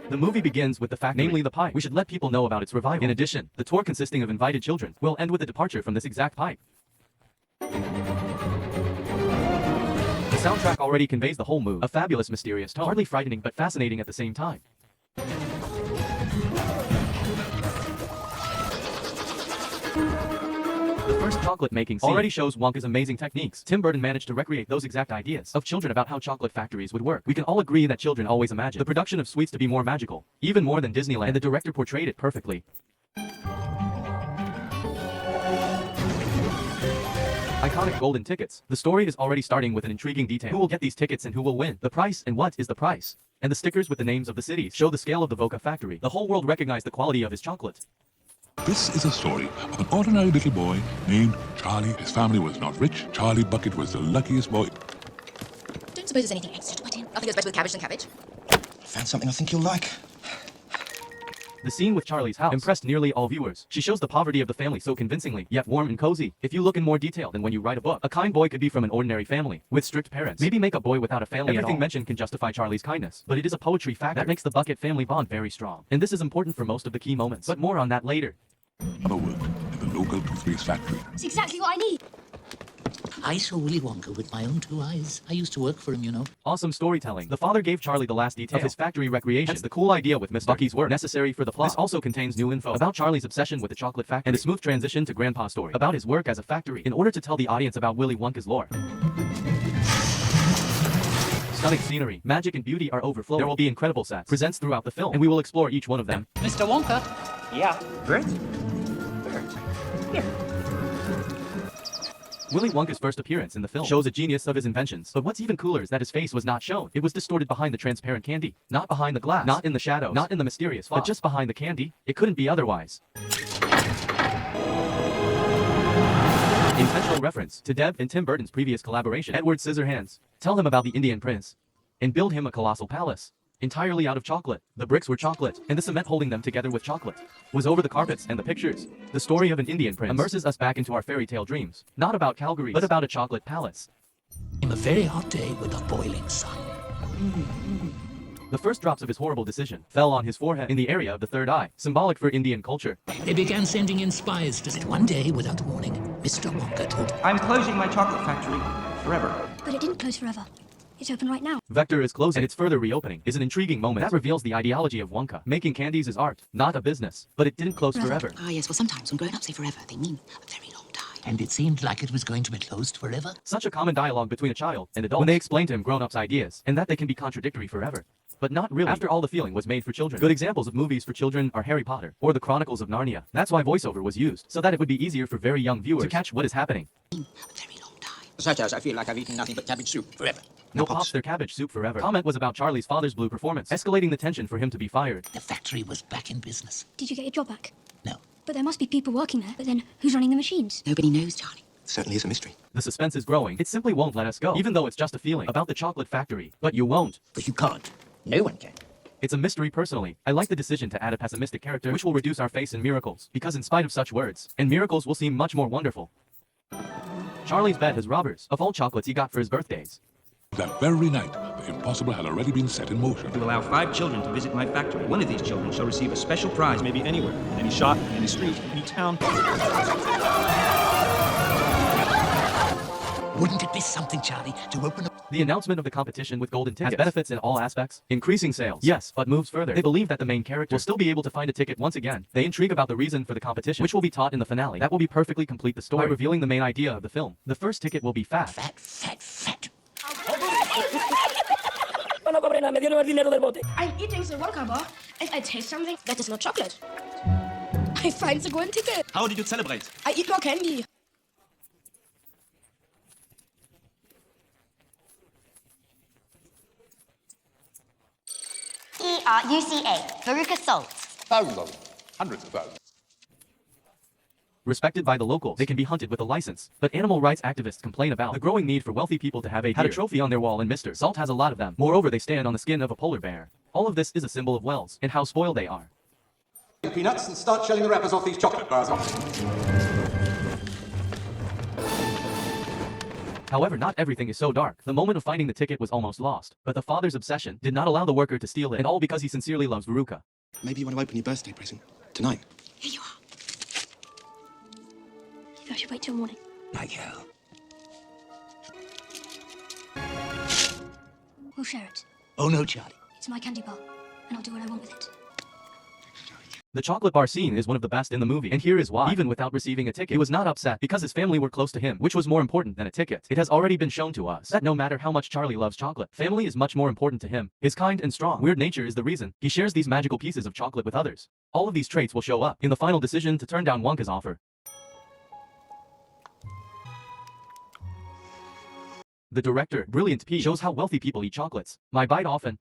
The movie begins with the fact, namely the pipe. We should let people know about its revival. In addition, the tour consisting of invited children will end with a departure from this exact pipe. The soundtrack already conveys the whole mood, a fabulous mysterious tone, hardly frightening but fascinating at the same time. The first chocolate making scene already shows Wonka's amazing techniques. Tim Burton managed to recreate those exact ideas of children about how chocolate factories would work. We can all agree that children always imagine the production of sweets to be more magical, even more than Disneyland, and the director portrayed it perfectly. Iconic golden tickets. The story is already starting with an intriguing detail. Who will get these tickets and who will win? The price and what is the price? And the stickers with the names of the cities show the scale of the Wonka factory. The whole world recognized the quality of his chocolate. This is a story of an ordinary little boy named Charlie. His family was not rich. Charlie Bucket was the luckiest boy. Don't suppose there's anything extra to put in. Nothing goes better with cabbage than cabbage. I found something I think you'll like. The scene with Charlie's house impressed nearly all viewers. She shows the poverty of the family so convincingly, yet warm and cozy. If you look in more detail than when you write a book, a kind boy could be from an ordinary family, with strict parents. Maybe make a boy without a family. Everything mentioned can justify Charlie's kindness, but it is a poetry factor that makes the Bucket family bond very strong. And this is important for most of the key moments, but more on that later. Mother worked in the local toothpaste factory. It's exactly what I need. I saw Willy Wonka with my own 2 eyes. I used to work for him, you know. Awesome storytelling. The father gave Charlie the last detail of his factory recreation. Hence the cool idea with Mr. Bucky's work necessary for the plot. This also contains new info about Charlie's obsession with the chocolate factory and a smooth transition to Grandpa's story about his work as a factory in order to tell the audience about Willy Wonka's lore. Stunning scenery, magic and beauty are overflowing. There will be incredible sets, presents throughout the film, and we will explore each one of them. Mr. Wonka? Yeah. Bert? Here. Willy Wonka's first appearance in the film shows a genius of his inventions. But what's even cooler is that his face was not shown. It was distorted behind the transparent candy. Not behind the glass. Not in the shadows. Not in the mysterious fog. But just behind the candy. It couldn't be otherwise. Intentional reference to Depp and Tim Burton's previous collaboration. Edward Scissorhands. Tell him about the Indian prince. And build him a colossal palace. Entirely out of chocolate. The bricks were chocolate, and the cement holding them together with chocolate was over the carpets and the pictures. The story of an Indian prince immerses us back into our fairy tale dreams. Not about Calgary, but about a chocolate palace. In a very hot day with a boiling sun. The first drops of his horrible decision fell on his forehead in the area of the third eye, symbolic for Indian culture. They began sending in spies to it. One day, without warning, Mr. Wonka told I'm closing my chocolate factory forever. But it didn't close forever. It's open right now. Vector is closing, and its further reopening is an intriguing moment that reveals the ideology of Wonka. Making candies is art, not a business. But it didn't close forever. Ah, yes. Well, sometimes when grown-ups say forever, they mean a very long time. and it seemed like it was going to be closed forever. Such a common dialogue between a child and adult when they explain to him grown-ups' ideas, and that they can be contradictory forever. But not really. After all, the feeling was made for children. Good examples of movies for children are Harry Potter or The Chronicles of Narnia. That's why voiceover was used, so that it would be easier for very young viewers to catch what is happening. A very long time. Such as I feel like I've eaten nothing but cabbage soup forever. No pops their cabbage soup forever. Comment was about Charlie's father's blue performance, escalating the tension for him to be fired. The factory was back in business. Did you get your job back? No. But there must be people working there. But then, who's running the machines? Nobody knows, Charlie. Certainly is a mystery. The suspense is growing. It simply won't let us go, even though it's just a feeling about the chocolate factory. But you won't. But you can't. No one can. It's a mystery personally. I like the decision to add a pessimistic character, which will reduce our faith in miracles, because in spite of such words, and miracles will seem much more wonderful. Charlie's bed has robbers of all chocolates he got for his birthdays. That very night, the impossible had already been set in motion. To allow 5 children to visit my factory. One of these children shall receive a special prize, maybe anywhere, in any shop, in any street, any town. Wouldn't it be something, Charlie, to open up? The announcement of the competition with golden tickets has benefits in all aspects. Increasing sales, yes, but moves further. They believe that the main character will still be able to find a ticket once again. They intrigue about the reason for the competition, which will be taught in the finale. That will be perfectly complete the story, by revealing the main idea of the film. The first ticket will be fat. Fat, fat, fat. I'm eating the Wonka bar and I taste something that is not chocolate. I find the golden ticket. How did you celebrate? I eat more candy. ERUCA, Veruca Salt. Thousands of them. Hundreds of thousands. Respected by the locals, they can be hunted with a license. But animal rights activists complain about the growing need for wealthy people to have a trophy on their wall, and Mr. Salt has a lot of them. Moreover, they stand on the skin of a polar bear. All of this is a symbol of Wells and how spoiled they are. Peanuts and start shelling the wrappers off these chocolate bars. However, not everything is so dark. The moment of finding the ticket was almost lost, but the father's obsession did not allow the worker to steal it, and all because he sincerely loves Veruca. Maybe you want to open your birthday present tonight. Here you are. Maybe I should wait till morning. Michael. We'll share it. Oh no, Charlie. It's my candy bar, and I'll do what I want with it. The chocolate bar scene is one of the best in the movie, and here is why. Even without receiving a ticket, he was not upset because his family were close to him, which was more important than a ticket. It has already been shown to us that no matter how much Charlie loves chocolate, family is much more important to him. His kind and strong, weird nature is the reason he shares these magical pieces of chocolate with others. All of these traits will show up in the final decision to turn down Wonka's offer. The director, Brilliant P, shows how wealthy people eat chocolates. My bite often